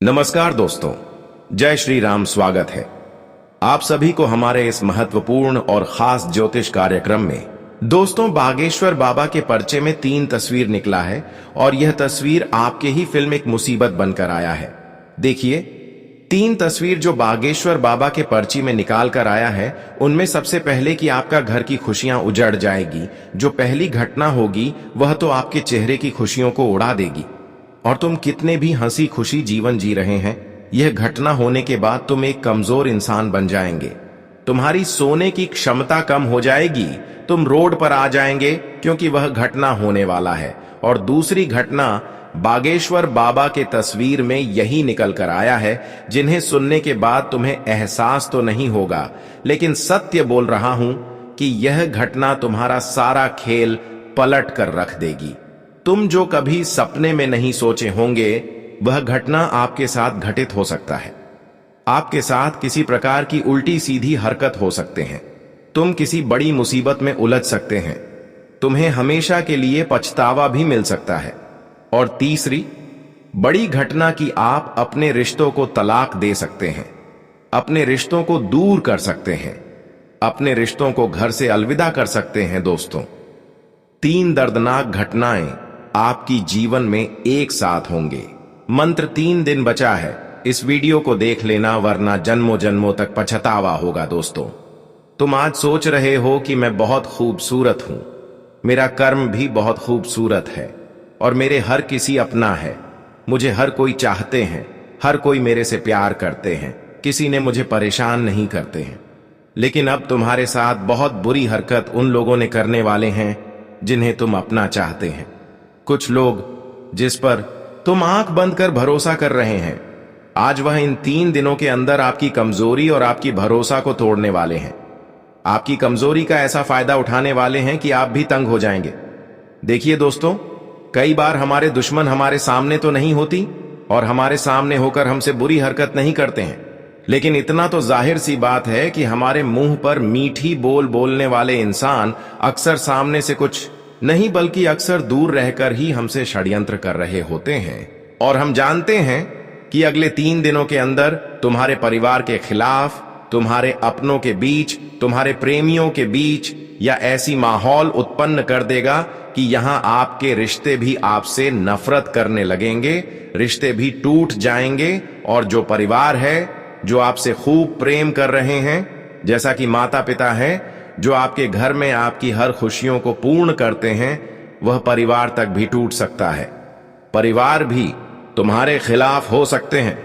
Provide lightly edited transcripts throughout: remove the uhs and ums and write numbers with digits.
नमस्कार दोस्तों, जय श्री राम। स्वागत है आप सभी को हमारे इस महत्वपूर्ण और खास ज्योतिष कार्यक्रम में। दोस्तों, बागेश्वर बाबा के पर्चे में 3 तस्वीर निकला है और यह तस्वीर आपके ही फिल्म एक मुसीबत बनकर आया है। देखिए, 3 तस्वीर जो बागेश्वर बाबा के पर्ची में निकाल कर आया है, उनमें सबसे पहले कि आपका घर की खुशियां उजड़ जाएगी। जो पहली घटना होगी वह तो आपके चेहरे की खुशियों को उड़ा देगी और तुम कितने भी हंसी खुशी जीवन जी रहे हैं, यह घटना होने के बाद तुम एक कमजोर इंसान बन जाएंगे। तुम्हारी सोने की क्षमता कम हो जाएगी, तुम रोड पर आ जाएंगे क्योंकि वह घटना होने वाला है। और दूसरी घटना बागेश्वर बाबा के तस्वीर में यही निकल कर आया है, जिन्हें सुनने के बाद तुम्हें एहसास तो नहीं होगा, लेकिन सत्य बोल रहा हूं कि यह घटना तुम्हारा सारा खेल पलट कर रख देगी। तुम जो कभी सपने में नहीं सोचे होंगे, वह घटना आपके साथ घटित हो सकता है। आपके साथ किसी प्रकार की उल्टी सीधी हरकत हो सकते हैं। तुम किसी बड़ी मुसीबत में उलझ सकते हैं। तुम्हें हमेशा के लिए पछतावा भी मिल सकता है। और तीसरी बड़ी घटना कि आप अपने रिश्तों को तलाक दे सकते हैं, अपने रिश्तों को दूर कर सकते हैं, अपने रिश्तों को घर से अलविदा कर सकते हैं। दोस्तों, 3 दर्दनाक घटनाएं आपकी जीवन में एक साथ होंगे। मंत्र 3 दिन बचा है, इस वीडियो को देख लेना, वरना जन्मों जन्मों तक पछतावा होगा। दोस्तों, तुम आज सोच रहे हो कि मैं बहुत खूबसूरत हूं, मेरा कर्म भी बहुत खूबसूरत है और मेरे हर किसी अपना है, मुझे हर कोई चाहते हैं, हर कोई मेरे से प्यार करते हैं, किसी ने मुझे परेशान नहीं करते हैं। लेकिन अब तुम्हारे साथ बहुत बुरी हरकत उन लोगों ने करने वाले हैं जिन्हें तुम अपना चाहते हैं। कुछ लोग जिस पर तुम आंख बंद कर भरोसा कर रहे हैं, आज वह इन 3 दिनों के अंदर आपकी कमजोरी और आपकी भरोसा को तोड़ने वाले हैं। आपकी कमजोरी का ऐसा फायदा उठाने वाले हैं कि आप भी तंग हो जाएंगे। देखिए दोस्तों, कई बार हमारे दुश्मन हमारे सामने तो नहीं होती और हमारे सामने होकर हमसे बुरी हरकत नहीं करते हैं, लेकिन इतना तो जाहिर सी बात है कि हमारे मुंह पर मीठी बोल बोलने वाले इंसान अक्सर सामने से कुछ नहीं बल्कि अक्सर दूर रहकर ही हमसे षड्यंत्र कर रहे होते हैं। और हम जानते हैं कि अगले 3 दिनों के अंदर तुम्हारे परिवार के खिलाफ, तुम्हारे अपनों के बीच, तुम्हारे प्रेमियों के बीच या ऐसी माहौल उत्पन्न कर देगा कि यहां आपके रिश्ते भी आपसे नफरत करने लगेंगे, रिश्ते भी टूट जाएंगे। और जो परिवार है, जो आपसे खूब प्रेम कर रहे हैं, जैसा कि माता पिता है, जो आपके घर में आपकी हर खुशियों को पूर्ण करते हैं, वह परिवार तक भी टूट सकता है। परिवार भी तुम्हारे खिलाफ हो सकते हैं।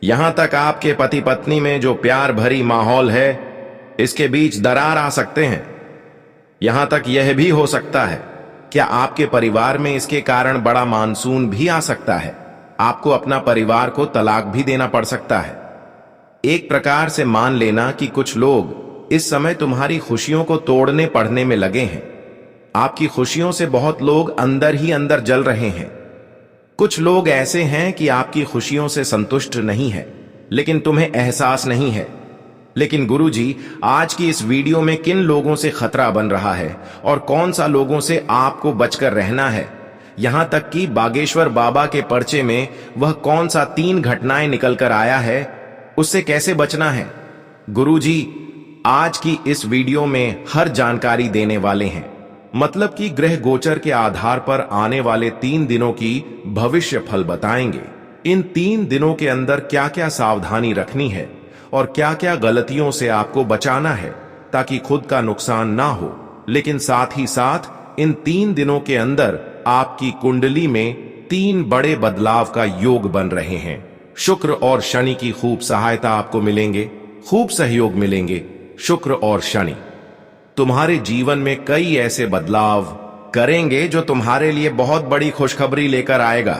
यहां तक आपके पति पत्नी में जो प्यार भरी माहौल है, इसके बीच दरार आ सकते हैं। यहां तक यह भी हो सकता है, क्या आपके परिवार में इसके कारण बड़ा मानसून भी आ सकता है। आपको अपना परिवार को तलाक भी देना पड़ सकता है। एक प्रकार से मान लेना कि कुछ लोग इस समय तुम्हारी खुशियों को तोड़ने पड़ने में लगे हैं। आपकी खुशियों से बहुत लोग अंदर ही अंदर जल रहे हैं। कुछ लोग ऐसे हैं कि आपकी खुशियों से संतुष्ट नहीं है, लेकिन तुम्हें एहसास नहीं है। लेकिन गुरुजी, आज की इस वीडियो में किन लोगों से खतरा बन रहा है और कौन सा लोगों से आपको बचकर रहना है, यहां तक कि बागेश्वर बाबा के पर्चे में वह कौन सा 3 घटनाएं निकल कर आया है, उससे कैसे बचना है। गुरुजी, आज की इस वीडियो में हर जानकारी देने वाले हैं, मतलब कि ग्रह गोचर के आधार पर आने वाले 3 दिनों की भविष्य फल बताएंगे। इन 3 दिनों के अंदर क्या क्या सावधानी रखनी है और क्या क्या गलतियों से आपको बचाना है ताकि खुद का नुकसान ना हो। लेकिन साथ ही साथ इन 3 दिनों के अंदर आपकी कुंडली में 3 बड़े बदलाव का योग बन रहे हैं। शुक्र और शनि की खूब सहायता आपको मिलेंगे, खूब सहयोग मिलेंगे। शुक्र और शनि तुम्हारे जीवन में कई ऐसे बदलाव करेंगे जो तुम्हारे लिए बहुत बड़ी खुशखबरी लेकर आएगा।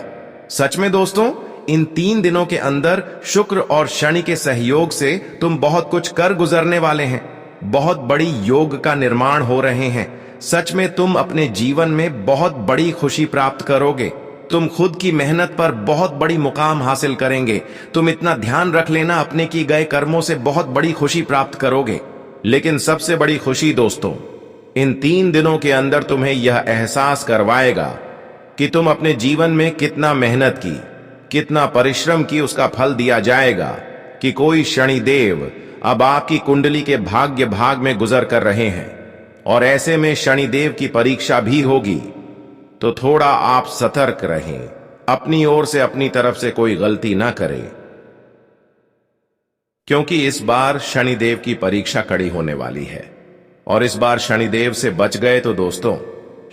सच में दोस्तों, इन 3 दिनों के अंदर शुक्र और शनि के सहयोग से तुम बहुत कुछ कर गुजरने वाले हैं। बहुत बड़ी योग का निर्माण हो रहे हैं। सच में तुम अपने जीवन में बहुत बड़ी खुशी प्राप्त करोगे। तुम खुद की मेहनत पर बहुत बड़ी मुकाम हासिल करेंगे। तुम इतना ध्यान रख लेना, अपने की गए कर्मों से बहुत बड़ी खुशी प्राप्त करोगे। लेकिन सबसे बड़ी खुशी दोस्तों, इन 3 दिनों के अंदर तुम्हें यह एहसास करवाएगा कि तुम अपने जीवन में कितना मेहनत की, कितना परिश्रम की उसका फल दिया जाएगा कि कोई शनिदेव अब आपकी कुंडली के भाग्य भाग में गुजर कर रहे हैं और ऐसे में शनिदेव की परीक्षा भी होगी। तो थोड़ा आप सतर्क रहें, अपनी ओर से अपनी तरफ से कोई गलती ना करें, क्योंकि इस बार शनिदेव की परीक्षा कड़ी होने वाली है। और इस बार शनिदेव से बच गए तो दोस्तों,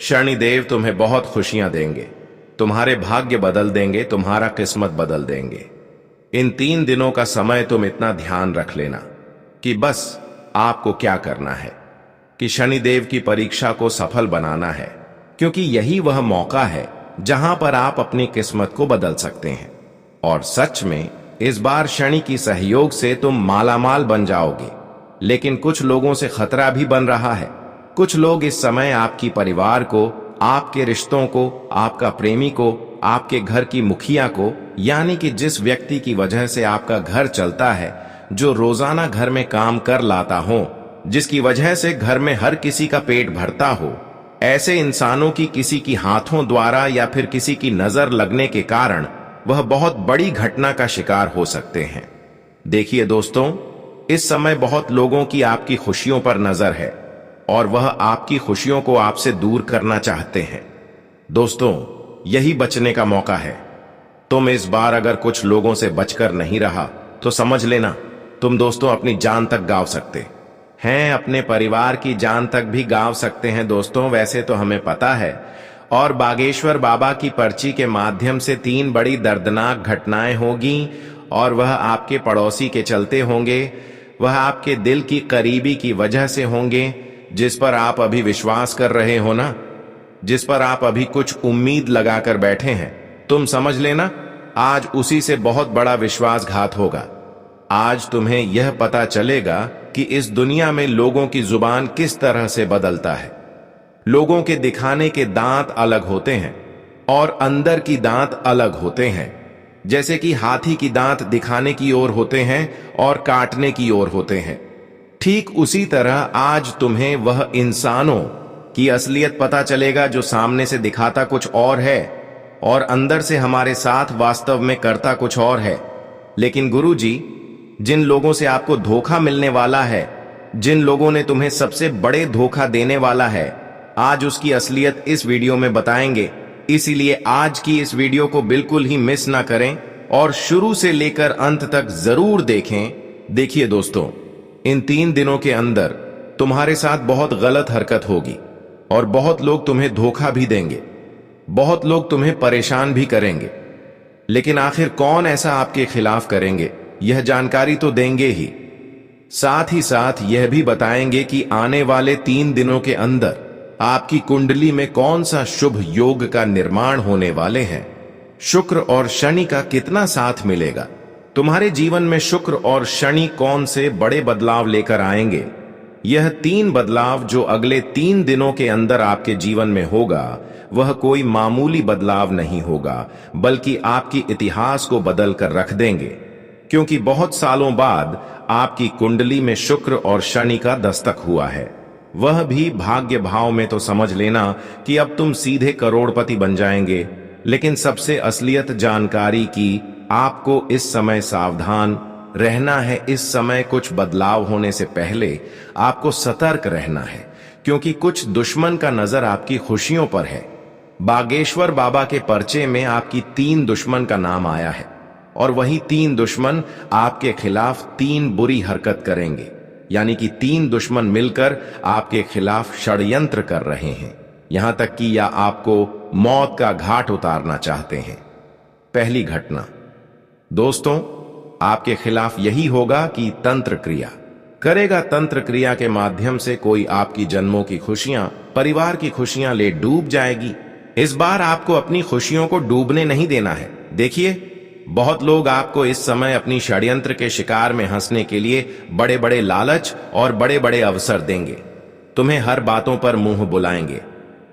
शनिदेव तुम्हें बहुत खुशियां देंगे, तुम्हारे भाग्य बदल देंगे, तुम्हारा किस्मत बदल देंगे। इन 3 दिनों का समय तुम इतना ध्यान रख लेना कि बस आपको क्या करना है कि शनिदेव की परीक्षा को सफल बनाना है, क्योंकि यही वह मौका है जहां पर आप अपनी किस्मत को बदल सकते हैं। और सच में इस बार शनि की सहयोग से तुम मालामाल बन जाओगे, लेकिन कुछ लोगों से खतरा भी बन रहा है। कुछ लोग इस समय आपकी परिवार को, आपके रिश्तों को, आपका प्रेमी को, आपके घर की मुखिया को, यानी कि जिस व्यक्ति की वजह से आपका घर चलता है, जो रोजाना घर में काम कर लाता हो, जिसकी वजह से घर में हर किसी का पेट भरता हो, ऐसे इंसानों की किसी की हाथों द्वारा या फिर किसी की नजर लगने के कारण वह बहुत बड़ी घटना का शिकार हो सकते हैं। देखिए दोस्तों, इस समय बहुत लोगों की आपकी खुशियों पर नजर है और वह आपकी खुशियों को आपसे दूर करना चाहते हैं। दोस्तों, यही बचने का मौका है। तुम इस बार अगर कुछ लोगों से बचकर नहीं रहा तो समझ लेना तुम दोस्तों अपनी जान तक गंवा सकते हैं, अपने परिवार की जान तक भी गंवा सकते हैं। दोस्तों, वैसे तो हमें पता है और बागेश्वर बाबा की पर्ची के माध्यम से 3 बड़ी दर्दनाक घटनाएं होगी और वह आपके पड़ोसी के चलते होंगे, वह आपके दिल की करीबी की वजह से होंगे, जिस पर आप अभी विश्वास कर रहे हो ना, जिस पर आप अभी कुछ उम्मीद लगाकर बैठे हैं। तुम समझ लेना आज उसी से बहुत बड़ा विश्वासघात होगा। आज तुम्हें यह पता चलेगा कि इस दुनिया में लोगों की जुबान किस तरह से बदलता है। लोगों के दिखाने के दांत अलग होते हैं और अंदर की दांत अलग होते हैं। जैसे कि हाथी की दांत दिखाने की ओर होते हैं और काटने की ओर होते हैं, ठीक उसी तरह आज तुम्हें वह इंसानों की असलियत पता चलेगा जो सामने से दिखाता कुछ और है और अंदर से हमारे साथ वास्तव में करता कुछ और है। लेकिन गुरुजी, जिन लोगों से आपको धोखा मिलने वाला है, जिन लोगों ने तुम्हें सबसे बड़े धोखा देने वाला है, आज उसकी असलियत इस वीडियो में बताएंगे। इसीलिए आज की इस वीडियो को बिल्कुल ही मिस ना करें और शुरू से लेकर अंत तक जरूर देखें। देखिए दोस्तों, इन 3 दिनों के अंदर तुम्हारे साथ बहुत गलत हरकत होगी और बहुत लोग तुम्हें धोखा भी देंगे, बहुत लोग तुम्हें परेशान भी करेंगे। लेकिन आखिर कौन ऐसा आपके खिलाफ करेंगे, यह जानकारी तो देंगे ही। साथ ही साथ यह भी बताएंगे कि आने वाले 3 दिनों के अंदर आपकी कुंडली में कौन सा शुभ योग का निर्माण होने वाले हैं। शुक्र और शनि का कितना साथ मिलेगा, तुम्हारे जीवन में शुक्र और शनि कौन से बड़े बदलाव लेकर आएंगे। यह 3 बदलाव जो अगले 3 दिनों के अंदर आपके जीवन में होगा, वह कोई मामूली बदलाव नहीं होगा, बल्कि आपकी इतिहास को बदल कर रख देंगे। क्योंकि बहुत सालों बाद आपकी कुंडली में शुक्र और शनि का दस्तक हुआ है, वह भी भाग्य भाव में। तो समझ लेना कि अब तुम सीधे करोड़पति बन जाएंगे। लेकिन सबसे असलियत जानकारी की आपको इस समय सावधान रहना है। इस समय कुछ बदलाव होने से पहले आपको सतर्क रहना है, क्योंकि कुछ दुश्मन का नजर आपकी खुशियों पर है। बागेश्वर बाबा के पर्चे में आपकी 3 दुश्मन का नाम आया है और वही 3 दुश्मन आपके खिलाफ 3 बुरी हरकत करेंगे, यानी कि 3 दुश्मन मिलकर आपके खिलाफ षड्यंत्र कर रहे हैं, यहां तक कि या आपको मौत का घाट उतारना चाहते हैं। पहली घटना दोस्तों, आपके खिलाफ यही होगा कि तंत्र क्रिया करेगा। तंत्र क्रिया के माध्यम से कोई आपकी जन्मों की खुशियां, परिवार की खुशियां ले डूब जाएगी। इस बार आपको अपनी खुशियों को डूबने नहीं देना है। देखिए, बहुत लोग आपको इस समय अपनी षड्यंत्र के शिकार में हंसने के लिए बड़े बड़े लालच और बड़े बड़े अवसर देंगे। तुम्हें हर बातों पर मुंह बुलाएंगे,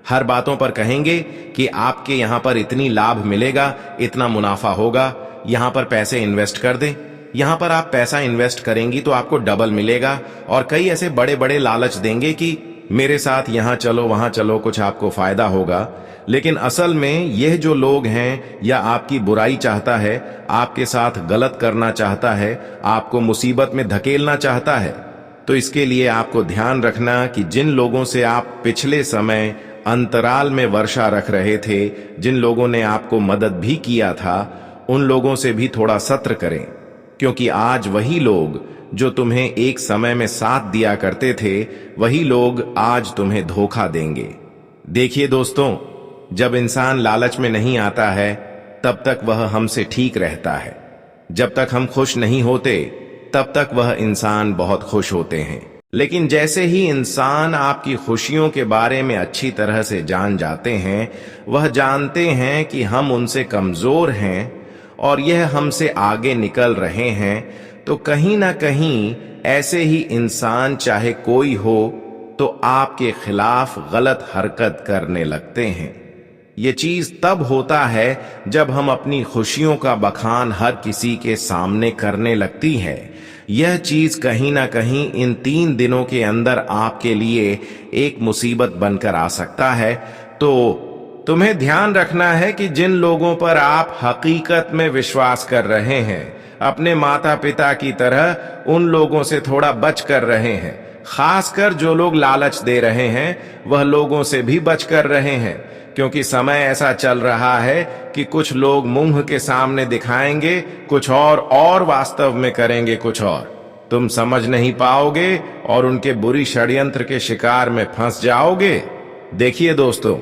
हर बातों पर कहेंगे कि आपके यहां पर इतनी लाभ मिलेगा, इतना मुनाफा होगा, यहां पर पैसे इन्वेस्ट कर दें, यहां पर आप पैसा इन्वेस्ट करेंगी तो आपको डबल मिलेगा। और कई ऐसे बड़े बड़े लालच देंगे कि मेरे साथ यहाँ चलो वहां चलो, कुछ आपको फायदा होगा। लेकिन असल में यह जो लोग हैं या आपकी बुराई चाहता है, आपके साथ गलत करना चाहता है, आपको मुसीबत में धकेलना चाहता है। तो इसके लिए आपको ध्यान रखना कि जिन लोगों से आप पिछले समय अंतराल में वर्षा रख रहे थे, जिन लोगों ने आपको मदद भी किया था, उन लोगों से भी थोड़ा सत्र करें, क्योंकि आज वही लोग जो तुम्हें एक समय में साथ दिया करते थे, वही लोग आज तुम्हें धोखा देंगे। देखिए दोस्तों, जब इंसान लालच में नहीं आता है तब तक वह हमसे ठीक रहता है। जब तक हम खुश नहीं होते तब तक वह इंसान बहुत खुश होते हैं। लेकिन जैसे ही इंसान आपकी खुशियों के बारे में अच्छी तरह से जान जाते हैं, वह जानते हैं कि हम उनसे कमजोर हैं और यह हमसे आगे निकल रहे हैं, तो कहीं ना कहीं ऐसे ही इंसान चाहे कोई हो तो आपके खिलाफ गलत हरकत करने लगते हैं। ये चीज तब होता है जब हम अपनी खुशियों का बखान हर किसी के सामने करने लगती है। यह चीज कहीं ना कहीं इन 3 दिनों के अंदर आपके लिए एक मुसीबत बनकर आ सकता है। तो तुम्हें ध्यान रखना है कि जिन लोगों पर आप हकीकत में विश्वास कर रहे हैं, अपने माता पिता की तरह उन लोगों से थोड़ा बच कर रहे हैं। खासकर जो लोग लालच दे रहे हैं, वह लोगों से भी बच कर रहे हैं, क्योंकि समय ऐसा चल रहा है कि कुछ लोग मुंह के सामने दिखाएंगे कुछ और वास्तव में करेंगे कुछ और। तुम समझ नहीं पाओगे और उनके बुरी षड्यंत्र के शिकार में फंस जाओगे। देखिए दोस्तों,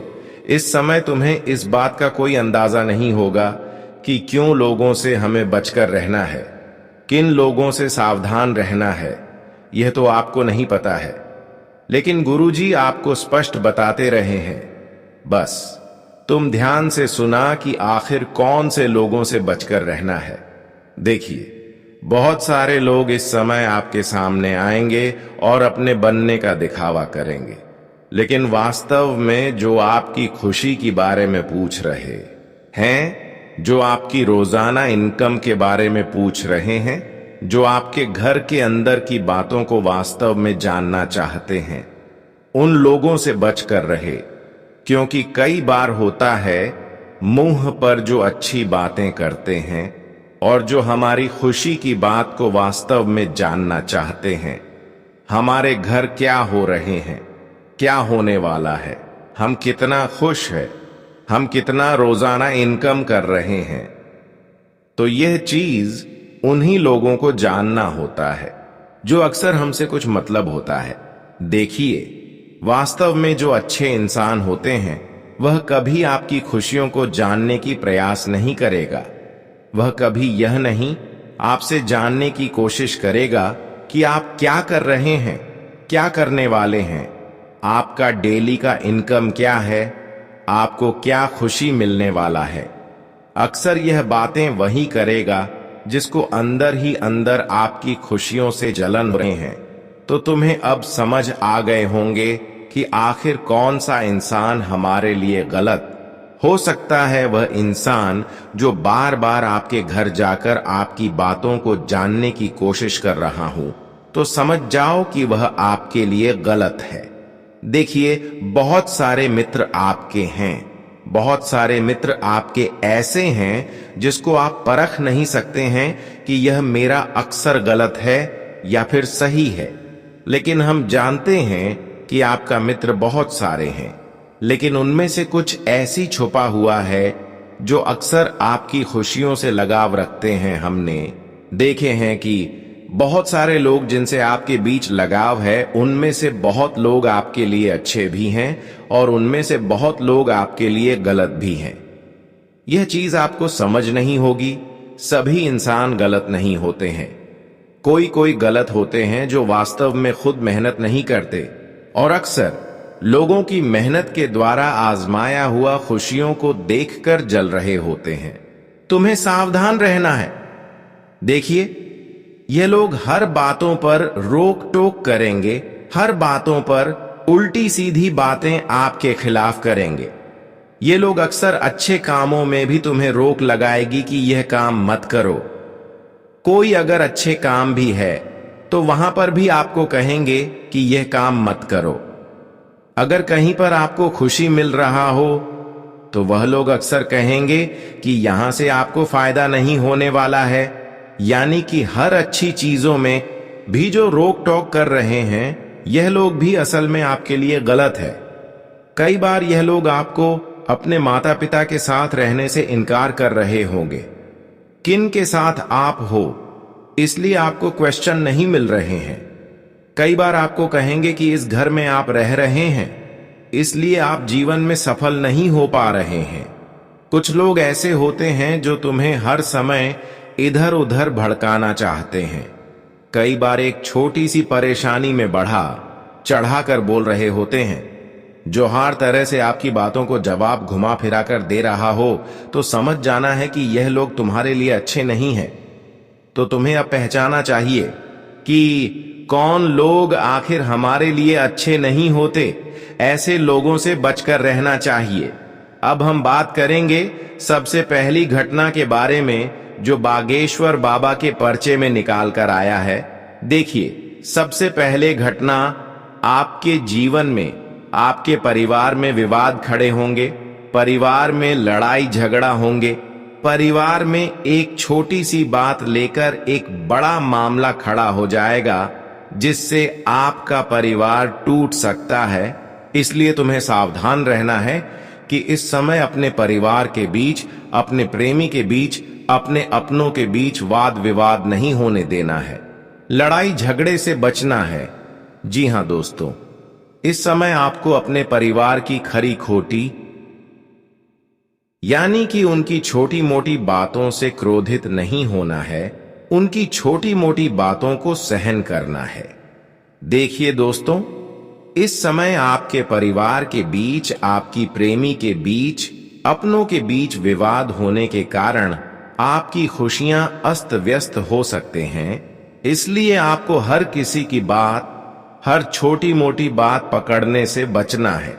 इस समय तुम्हें इस बात का कोई अंदाजा नहीं होगा कि क्यों लोगों से हमें बचकर रहना है, किन लोगों से सावधान रहना है, यह तो आपको नहीं पता है। लेकिन गुरुजी आपको स्पष्ट बताते रहे हैं। बस तुम ध्यान से सुना कि आखिर कौन से लोगों से बचकर रहना है। देखिए, बहुत सारे लोग इस समय आपके सामने आएंगे और अपने बनने का दिखावा करेंगे, लेकिन वास्तव में जो आपकी खुशी के बारे में पूछ रहे हैं, जो आपकी रोजाना इनकम के बारे में पूछ रहे हैं, जो आपके घर के अंदर की बातों को वास्तव में जानना चाहते हैं, उन लोगों से बचकर रहे। क्योंकि कई बार होता है, मुंह पर जो अच्छी बातें करते हैं और जो हमारी खुशी की बात को वास्तव में जानना चाहते हैं, हमारे घर क्या हो रहे हैं, क्या होने वाला है, हम कितना खुश है, हम कितना रोजाना इनकम कर रहे हैं, तो यह चीज उन्हीं लोगों को जानना होता है जो अक्सर हमसे कुछ मतलब होता है। देखिए, वास्तव में जो अच्छे इंसान होते हैं, वह कभी आपकी खुशियों को जानने की प्रयास नहीं करेगा। वह कभी यह नहीं आपसे जानने की कोशिश करेगा कि आप क्या कर रहे हैं, क्या करने वाले हैं, आपका डेली का इनकम क्या है, आपको क्या खुशी मिलने वाला है। अक्सर यह बातें वही करेगा जिसको अंदर ही अंदर आपकी खुशियों से जलन हो रहे हैं। तो तुम्हें अब समझ आ गए होंगे कि आखिर कौन सा इंसान हमारे लिए गलत हो सकता है। वह इंसान जो बार बार आपके घर जाकर आपकी बातों को जानने की कोशिश कर रहा हूं, तो समझ जाओ कि वह आपके लिए गलत है। देखिए, बहुत सारे मित्र आपके हैं, बहुत सारे मित्र आपके ऐसे हैं जिसको आप परख नहीं सकते हैं कि यह मेरा अक्सर गलत है या फिर सही है। लेकिन हम जानते हैं कि आपका मित्र बहुत सारे हैं, लेकिन उनमें से कुछ ऐसी छुपा हुआ है जो अक्सर आपकी खुशियों से लगाव रखते हैं। हमने देखे हैं कि बहुत सारे लोग जिनसे आपके बीच लगाव है, उनमें से बहुत लोग आपके लिए अच्छे भी हैं और उनमें से बहुत लोग आपके लिए गलत भी हैं। यह चीज आपको समझ नहीं होगी। सभी इंसान गलत नहीं होते हैं। कोई कोई गलत होते हैं जो वास्तव में खुद मेहनत नहीं करते और अक्सर लोगों की मेहनत के द्वारा आजमाया हुआ खुशियों को देखकर जल रहे होते हैं। तुम्हें सावधान रहना है। देखिए, ये लोग हर बातों पर रोक टोक करेंगे, हर बातों पर उल्टी सीधी बातें आपके खिलाफ करेंगे। ये लोग अक्सर अच्छे कामों में भी तुम्हें रोक लगाएगी कि यह काम मत करो। कोई अगर अच्छे काम भी है तो वहां पर भी आपको कहेंगे कि यह काम मत करो। अगर कहीं पर आपको खुशी मिल रहा हो तो वह लोग अक्सर कहेंगे कि यहां से आपको फायदा नहीं होने वाला है। यानी कि हर अच्छी चीजों में भी जो रोक टोक कर रहे हैं, यह लोग भी असल में आपके लिए गलत है। कई बार यह लोग आपको अपने माता पिता के साथ रहने से इनकार कर रहे होंगे। किन के साथ आप हो, इसलिए आपको क्वेश्चन नहीं मिल रहे हैं। कई बार आपको कहेंगे कि इस घर में आप रह रहे हैं, इसलिए आप जीवन में सफल नहीं हो पा रहे हैं। कुछ लोग ऐसे होते हैं जो तुम्हें हर समय इधर उधर भड़काना चाहते हैं। कई बार एक छोटी सी परेशानी में बढ़ा चढ़ा कर बोल रहे होते हैं। जो हर तरह से आपकी बातों को जवाब घुमा फिरा कर दे रहा हो, तो समझ जाना है कि यह लोग तुम्हारे लिए अच्छे नहीं हैं। तो तुम्हें अब पहचाना चाहिए कि कौन लोग आखिर हमारे लिए अच्छे नहीं होते। ऐसे लोगों से बचकर रहना चाहिए। अब हम बात करेंगे सबसे पहली घटना के बारे में, जो बागेश्वर बाबा के पर्चे में निकाल कर आया है। देखिए, सबसे पहले घटना, आपके जीवन में आपके परिवार में विवाद खड़े होंगे, परिवार में लड़ाई झगड़ा होंगे, परिवार में एक छोटी सी बात लेकर एक बड़ा मामला खड़ा हो जाएगा, जिससे आपका परिवार टूट सकता है। इसलिए तुम्हें सावधान रहना है कि इस समय अपने परिवार के बीच, अपने प्रेमी के बीच, अपने अपनों के बीच वाद विवाद नहीं होने देना है। लड़ाई झगड़े से बचना है। जी हां दोस्तों, इस समय आपको अपने परिवार की खरी खोटी, यानी कि उनकी छोटी मोटी बातों से क्रोधित नहीं होना है। उनकी छोटी मोटी बातों को सहन करना है। देखिए दोस्तों, इस समय आपके परिवार के बीच, आपकी प्रेमी के बीच, अपनों के बीच विवाद होने के कारण आपकी खुशियां अस्त व्यस्त हो सकते हैं। इसलिए आपको हर किसी की बात, हर छोटी मोटी बात पकड़ने से बचना है।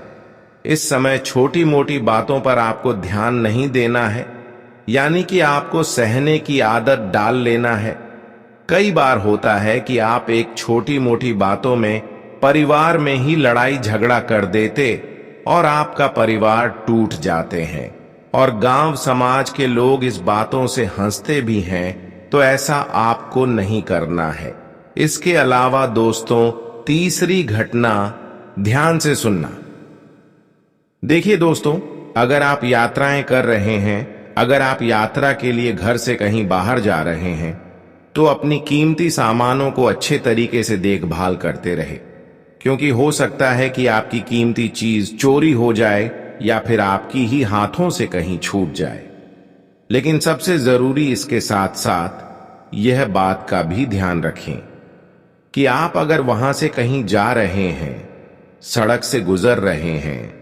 इस समय छोटी मोटी बातों पर आपको ध्यान नहीं देना है, यानी कि आपको सहने की आदत डाल लेना है। कई बार होता है कि आप एक छोटी मोटी बातों में परिवार में ही लड़ाई झगड़ा कर देते और आपका परिवार टूट जाते हैं, और गांव समाज के लोग इस बातों से हंसते भी हैं। तो ऐसा आपको नहीं करना है। इसके अलावा दोस्तों, तीसरी घटना, ध्यान से सुनना। देखिए दोस्तों, अगर आप यात्राएं कर रहे हैं, अगर आप यात्रा के लिए घर से कहीं बाहर जा रहे हैं, तो अपनी कीमती सामानों को अच्छे तरीके से देखभाल करते रहे, क्योंकि हो सकता है कि आपकी कीमती चीज चोरी हो जाए या फिर आपकी ही हाथों से कहीं छूट जाए। लेकिन सबसे जरूरी इसके साथ साथ यह बात का भी ध्यान रखें कि आप अगर वहां से कहीं जा रहे हैं, सड़क से गुजर रहे हैं,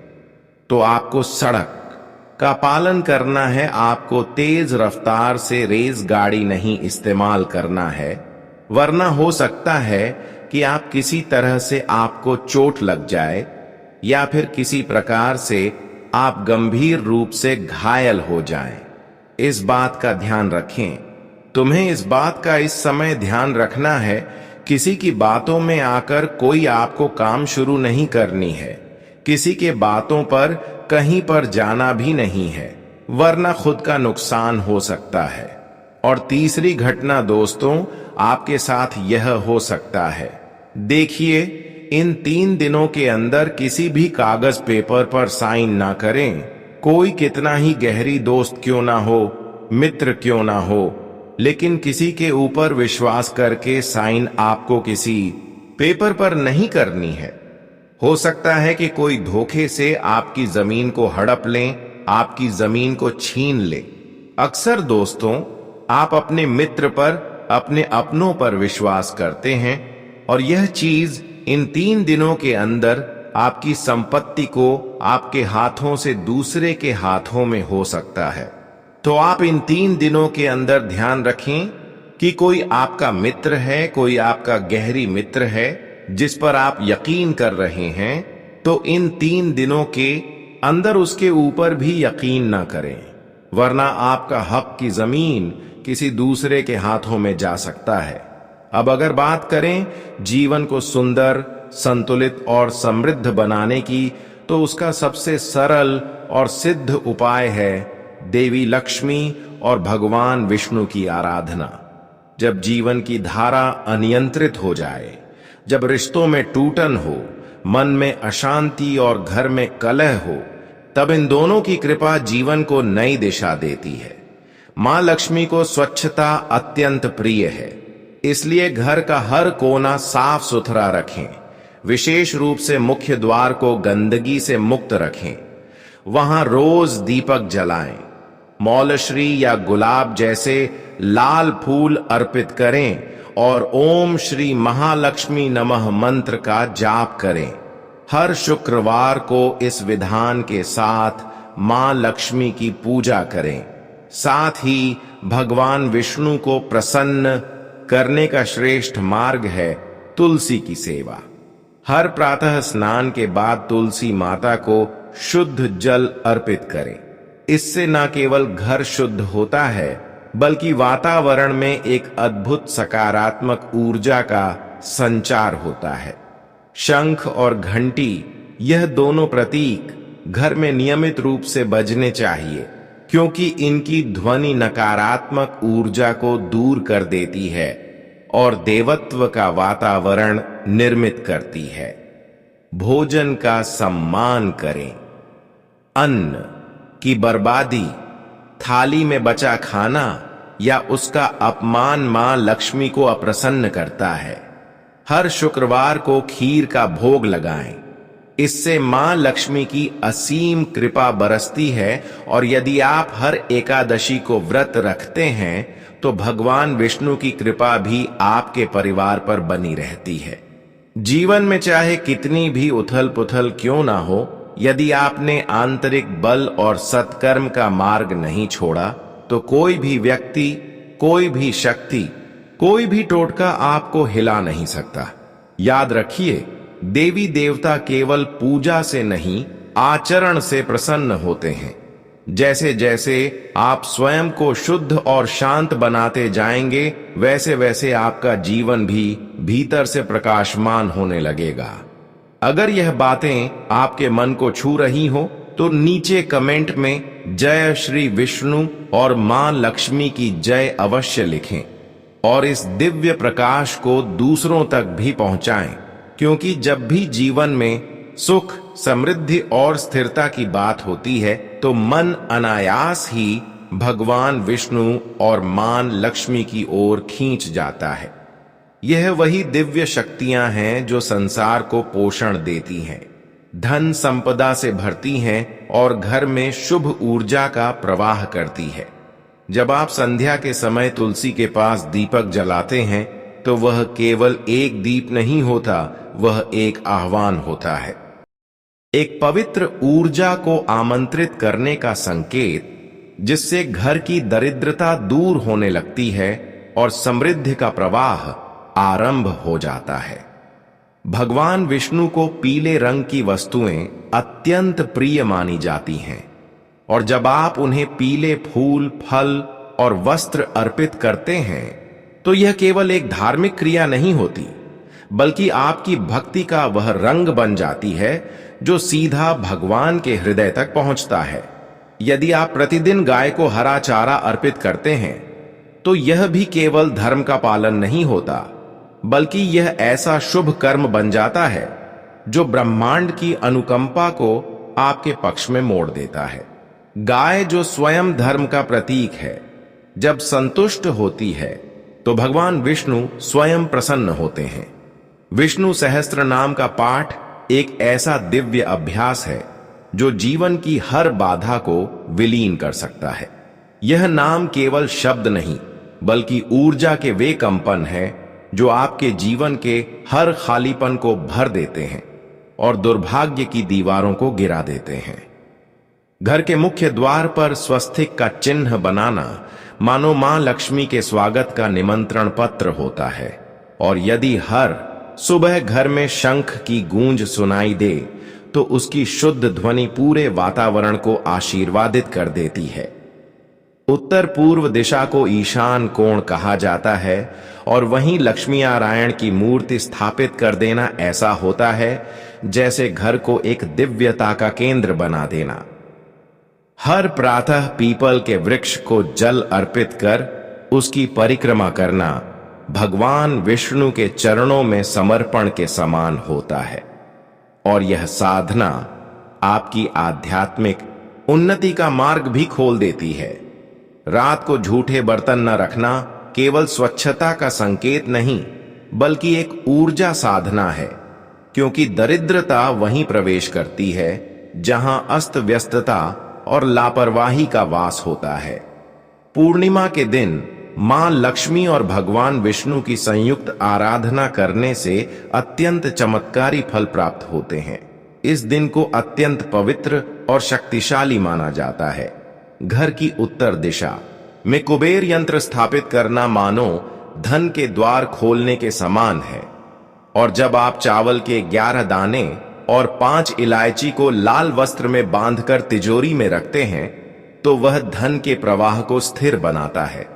तो आपको सड़क का पालन करना है। आपको तेज रफ्तार से रेस गाड़ी नहीं इस्तेमाल करना है, वरना हो सकता है कि आप किसी तरह से आपको चोट लग जाए या फिर किसी प्रकार से आप गंभीर रूप से घायल हो जाएं। इस बात का ध्यान रखें। तुम्हें इस बात का इस समय ध्यान रखना है, किसी की बातों में आकर कोई आपको काम शुरू नहीं करनी है। किसी के बातों पर कहीं पर जाना भी नहीं है, वरना खुद का नुकसान हो सकता है। और तीसरी घटना दोस्तों, आपके साथ यह हो सकता है। देखिए, इन 3 दिनों के अंदर किसी भी कागज पेपर पर साइन ना करें। कोई कितना ही गहरी दोस्त क्यों ना हो, मित्र क्यों ना हो, लेकिन किसी के ऊपर विश्वास करके साइन आपको किसी पेपर पर नहीं करनी है। हो सकता है कि कोई धोखे से आपकी जमीन को हड़प लें, आपकी जमीन को छीन ले। अक्सर दोस्तों, आप अपने मित्र पर, अपने अपनों पर विश्वास करते हैं, और यह चीज इन 3 दिनों के अंदर आपकी संपत्ति को आपके हाथों से दूसरे के हाथों में हो सकता है। तो आप इन 3 दिनों के अंदर ध्यान रखें कि कोई आपका मित्र है, कोई आपका गहरी मित्र है जिस पर आप यकीन कर रहे हैं, तो इन 3 दिनों के अंदर उसके ऊपर भी यकीन ना करें, वरना आपका हक की जमीन किसी दूसरे के हाथों में जा सकता है। अब अगर बात करें जीवन को सुंदर, संतुलित और समृद्ध बनाने की, तो उसका सबसे सरल और सिद्ध उपाय है देवी लक्ष्मी और भगवान विष्णु की आराधना। जब जीवन की धारा अनियंत्रित हो जाए, जब रिश्तों में टूटन हो, मन में अशांति और घर में कलह हो, तब इन दोनों की कृपा जीवन को नई दिशा देती है। मां लक्ष्मी को स्वच्छता अत्यंत प्रिय है, इसलिए घर का हर कोना साफ सुथरा रखें। विशेष रूप से मुख्य द्वार को गंदगी से मुक्त रखें। वहां रोज दीपक जलाएं। मौलश्री या गुलाब जैसे लाल फूल अर्पित करें और ओम श्री महालक्ष्मी नमः मंत्र का जाप करें। हर शुक्रवार को इस विधान के साथ मां लक्ष्मी की पूजा करें। साथ ही भगवान विष्णु को प्रसन्न करने का श्रेष्ठ मार्ग है तुलसी की सेवा। हर प्रातः स्नान के बाद तुलसी माता को शुद्ध जल अर्पित करें। इससे न केवल घर शुद्ध होता है, बल्कि वातावरण में एक अद्भुत सकारात्मक ऊर्जा का संचार होता है। शंख और घंटी, यह दोनों प्रतीक घर में नियमित रूप से बजने चाहिए, क्योंकि इनकी ध्वनि नकारात्मक ऊर्जा को दूर कर देती है और देवत्व का वातावरण निर्मित करती है। भोजन का सम्मान करें। अन्न की बर्बादी, थाली में बचा खाना या उसका अपमान मां लक्ष्मी को अप्रसन्न करता है। हर शुक्रवार को खीर का भोग लगाएं। इससे मां लक्ष्मी की असीम कृपा बरसती है और यदि आप हर एकादशी को व्रत रखते हैं तो भगवान विष्णु की कृपा भी आपके परिवार पर बनी रहती है। जीवन में चाहे कितनी भी उथल पुथल क्यों ना हो, यदि आपने आंतरिक बल और सत्कर्म का मार्ग नहीं छोड़ा तो कोई भी व्यक्ति, कोई भी शक्ति, कोई भी टोटका आपको हिला नहीं सकता। याद रखिए, देवी देवता केवल पूजा से नहीं, आचरण से प्रसन्न होते हैं। जैसे जैसे आप स्वयं को शुद्ध और शांत बनाते जाएंगे, वैसे वैसे आपका जीवन भी भीतर से प्रकाशमान होने लगेगा। अगर यह बातें आपके मन को छू रही हो तो नीचे कमेंट में जय श्री विष्णु और मां लक्ष्मी की जय अवश्य लिखें और इस दिव्य प्रकाश को दूसरों तक भी पहुंचाएं, क्योंकि जब भी जीवन में सुख, समृद्धि और स्थिरता की बात होती है तो मन अनायास ही भगवान विष्णु और मां लक्ष्मी की ओर खींच जाता है। यह वही दिव्य शक्तियां हैं जो संसार को पोषण देती हैं, धन संपदा से भरती हैं और घर में शुभ ऊर्जा का प्रवाह करती है। जब आप संध्या के समय तुलसी के पास दीपक जलाते हैं तो वह केवल एक दीप नहीं होता, वह एक आह्वान होता है, एक पवित्र ऊर्जा को आमंत्रित करने का संकेत, जिससे घर की दरिद्रता दूर होने लगती है और समृद्धि का प्रवाह आरंभ हो जाता है। भगवान विष्णु को पीले रंग की वस्तुएं अत्यंत प्रिय मानी जाती हैं और जब आप उन्हें पीले फूल, फल और वस्त्र अर्पित करते हैं तो यह केवल एक धार्मिक क्रिया नहीं होती, बल्कि आपकी भक्ति का वह रंग बन जाती है जो सीधा भगवान के हृदय तक पहुंचता है। यदि आप प्रतिदिन गाय को हरा चारा अर्पित करते हैं तो यह भी केवल धर्म का पालन नहीं होता, बल्कि यह ऐसा शुभ कर्म बन जाता है जो ब्रह्मांड की अनुकंपा को आपके पक्ष में मोड़ देता है। गाय जो स्वयं धर्म का प्रतीक है, जब संतुष्ट होती है तो भगवान विष्णु स्वयं प्रसन्न होते हैं। विष्णु सहस्त्र नाम का पाठ एक ऐसा दिव्य अभ्यास है जो जीवन की हर बाधा को विलीन कर सकता है। यह नाम केवल शब्द नहीं, बल्कि ऊर्जा के वे कंपन है जो आपके जीवन के हर खालीपन को भर देते हैं और दुर्भाग्य की दीवारों को गिरा देते हैं। घर के मुख्य द्वार पर स्वस्तिक का चिन्ह बनाना मानो मां लक्ष्मी के स्वागत का निमंत्रण पत्र होता है, और यदि हर सुबह घर में शंख की गूंज सुनाई दे तो उसकी शुद्ध ध्वनि पूरे वातावरण को आशीर्वादित कर देती है। उत्तर पूर्व दिशा को ईशान कोण कहा जाता है और वहीं लक्ष्मी नारायण की मूर्ति स्थापित कर देना ऐसा होता है जैसे घर को एक दिव्यता का केंद्र बना देना। हर प्रातः पीपल के वृक्ष को जल अर्पित कर उसकी परिक्रमा करना भगवान विष्णु के चरणों में समर्पण के समान होता है और यह साधना आपकी आध्यात्मिक उन्नति का मार्ग भी खोल देती है। रात को झूठे बर्तन न रखना केवल स्वच्छता का संकेत नहीं बल्कि एक ऊर्जा साधना है, क्योंकि दरिद्रता वहीं प्रवेश करती है जहां अस्त व्यस्तता और लापरवाही का वास होता है। पूर्णिमा के दिन मां लक्ष्मी और भगवान विष्णु की संयुक्त आराधना करने से अत्यंत चमत्कारी फल प्राप्त होते हैं। इस दिन को अत्यंत पवित्र और शक्तिशाली माना जाता है। घर की उत्तर दिशा में कुबेर यंत्र स्थापित करना मानो धन के द्वार खोलने के समान है, और जब आप चावल के 11 दाने और 5 इलायची को लाल वस्त्र में बांधकर तिजोरी में रखते हैं तो वह धन के प्रवाह को स्थिर बनाता है।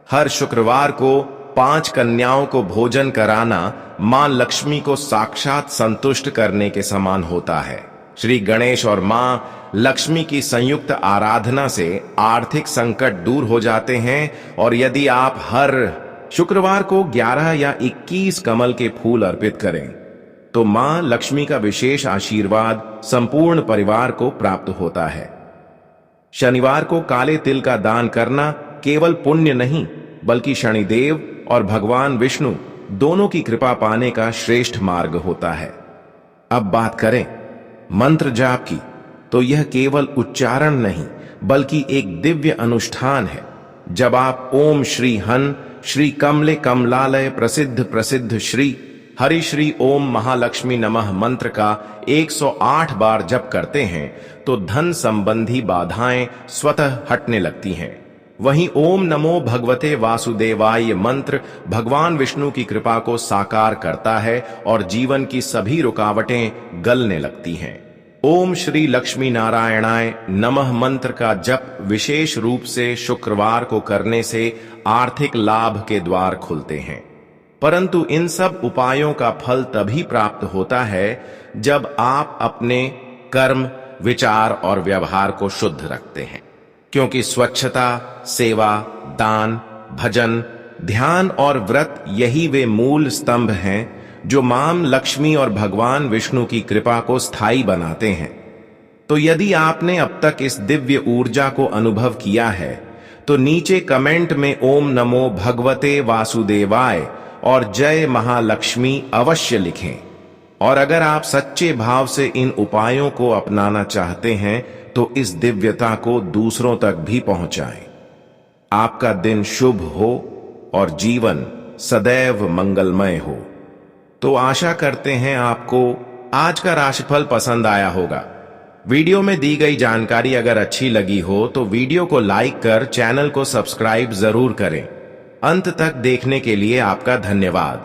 हर शुक्रवार को 5 कन्याओं को भोजन कराना मां लक्ष्मी को साक्षात संतुष्ट करने के समान होता है। श्री गणेश और मां लक्ष्मी की संयुक्त आराधना से आर्थिक संकट दूर हो जाते हैं, और यदि आप हर शुक्रवार को 11 या 21 कमल के फूल अर्पित करें तो मां लक्ष्मी का विशेष आशीर्वाद संपूर्ण परिवार को प्राप्त होता है। शनिवार को काले तिल का दान करना केवल पुण्य नहीं बल्कि शनिदेव और भगवान विष्णु दोनों की कृपा पाने का श्रेष्ठ मार्ग होता है। अब बात करें मंत्र जाप की, तो यह केवल उच्चारण नहीं बल्कि एक दिव्य अनुष्ठान है। जब आप ओम श्री हन श्री कमले कमलालय प्रसिद्ध प्रसिद्ध श्री हरि श्री ओम महालक्ष्मी नमः मंत्र का 108 बार जप करते हैं तो धन संबंधी बाधाएं स्वतः हटने लगती हैं। वहीं ओम नमो भगवते वासुदेवाय मंत्र भगवान विष्णु की कृपा को साकार करता है और जीवन की सभी रुकावटें गलने लगती हैं। ओम श्री लक्ष्मी नारायणाय नमः मंत्र का जप विशेष रूप से शुक्रवार को करने से आर्थिक लाभ के द्वार खुलते हैं। परंतु इन सब उपायों का फल तभी प्राप्त होता है जब आप अपने कर्म, विचार और व्यवहार को शुद्ध रखते हैं, क्योंकि स्वच्छता, सेवा, दान, भजन, ध्यान और व्रत यही वे मूल स्तंभ हैं जो मां लक्ष्मी और भगवान विष्णु की कृपा को स्थायी बनाते हैं। तो यदि आपने अब तक इस दिव्य ऊर्जा को अनुभव किया है तो नीचे कमेंट में ओम नमो भगवते वासुदेवाय और जय महालक्ष्मी अवश्य लिखें। और अगर आप सच्चे भाव से इन उपायों को अपनाना चाहते हैं तो इस दिव्यता को दूसरों तक भी पहुंचाएं। आपका दिन शुभ हो और जीवन सदैव मंगलमय हो। तो आशा करते हैं आपको आज का राशिफल पसंद आया होगा। वीडियो में दी गई जानकारी अगर अच्छी लगी हो तो वीडियो को लाइक कर चैनल को सब्सक्राइब जरूर करें। अंत तक देखने के लिए आपका धन्यवाद।